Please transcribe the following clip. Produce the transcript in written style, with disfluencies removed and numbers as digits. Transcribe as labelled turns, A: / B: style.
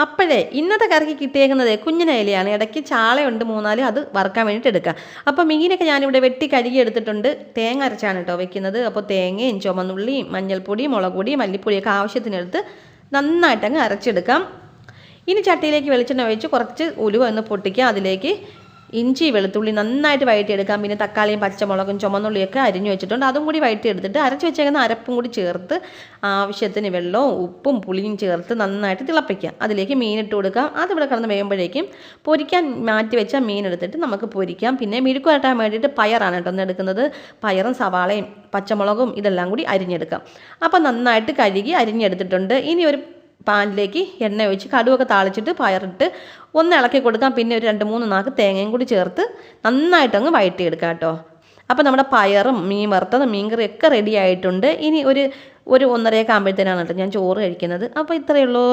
A: അപ്പോഴേ ഇന്നത്തെ കറിക്ക് കിട്ടിയേക്കുന്നത് കുഞ്ഞിന ഇലയാണ്. ഇടയ്ക്ക് ചാളയുണ്ട് 3-4, അത് വറുക്കാൻ വേണ്ടിയിട്ട് എടുക്കുക. അപ്പോൾ മീനൊക്കെ ഞാനിവിടെ വെട്ടി കഴുകി എടുത്തിട്ടുണ്ട്. തേങ്ങ അരച്ചാണ് കേട്ടോ വെക്കുന്നത്. അപ്പോൾ തേങ്ങയും ചുമന്നുള്ളിയും മഞ്ഞൾപ്പൊടി, മുളക് പൊടി, മല്ലിപ്പൊടിയൊക്കെ ആവശ്യത്തിനെടുത്ത് നന്നായിട്ടങ്ങ് അരച്ചെടുക്കാം. ഇനി ചട്ടിയിലേക്ക് വെളിച്ചെണ്ണ ഒഴിച്ച് കുറച്ച് ഉലുവ ഒന്ന് പൊട്ടിക്കുക. അതിലേക്ക് ഇഞ്ചി വെളുത്തുള്ളി നന്നായിട്ട് വഴറ്റിയെടുക്കാം. പിന്നെ തക്കാളിയും പച്ചമുളകും ചുമന്നുള്ളിയൊക്കെ അരിഞ്ഞു വെച്ചിട്ടുണ്ട്. അതും കൂടി വഴറ്റിയെടുത്തിട്ട് അരച്ച് വെച്ചേക്കുന്ന അരപ്പും കൂടി ചേർത്ത് ആവശ്യത്തിന് വെള്ളവും ഉപ്പും പുളിയും ചേർത്ത് നന്നായിട്ട് തിളപ്പിക്കുക. അതിലേക്ക് മീനിട്ട് കൊടുക്കാം. അതിവിടെ കിടന്ന് വേകുമ്പോഴേക്കും പൊരിക്കാൻ മാറ്റി വെച്ച മീൻ എടുത്തിട്ട് നമുക്ക് പൊരിക്കാം. പിന്നെ മെഴുക്ക് വരട്ടാൻ വേണ്ടിയിട്ട് പയറാണ് കേട്ടോ എടുക്കുന്നത്. പയറും സവാളയും പച്ചമുളകും ഇതെല്ലാം കൂടി അരിഞ്ഞെടുക്കാം. അപ്പോൾ നന്നായിട്ട് കഴുകി അരിഞ്ഞെടുത്തിട്ടുണ്ട്. ഇനി ഒരു പാനിലേക്ക് എണ്ണ ഒഴിച്ച് കടുവൊക്കെ താളിച്ചിട്ട് പയറിട്ട് ഒന്ന് ഇളക്കി കൊടുക്കാം. പിന്നെ ഒരു 2-3 നാക്ക് തേങ്ങയും കൂടി ചേർത്ത് നന്നായിട്ടങ്ങ് വഴറ്റിയെടുക്കാം കേട്ടോ. അപ്പോൾ നമ്മുടെ പയറും മീൻ വറുത്തതും മീൻകറിയൊക്കെ റെഡി ആയിട്ടുണ്ട്. ഇനി ഒരു 1:30 ആകുമ്പോഴത്തേനാണ് കേട്ടോ ഞാൻ ചോറ് കഴിക്കുന്നത്. അപ്പോൾ ഇത്രയേ ഉള്ളൂ.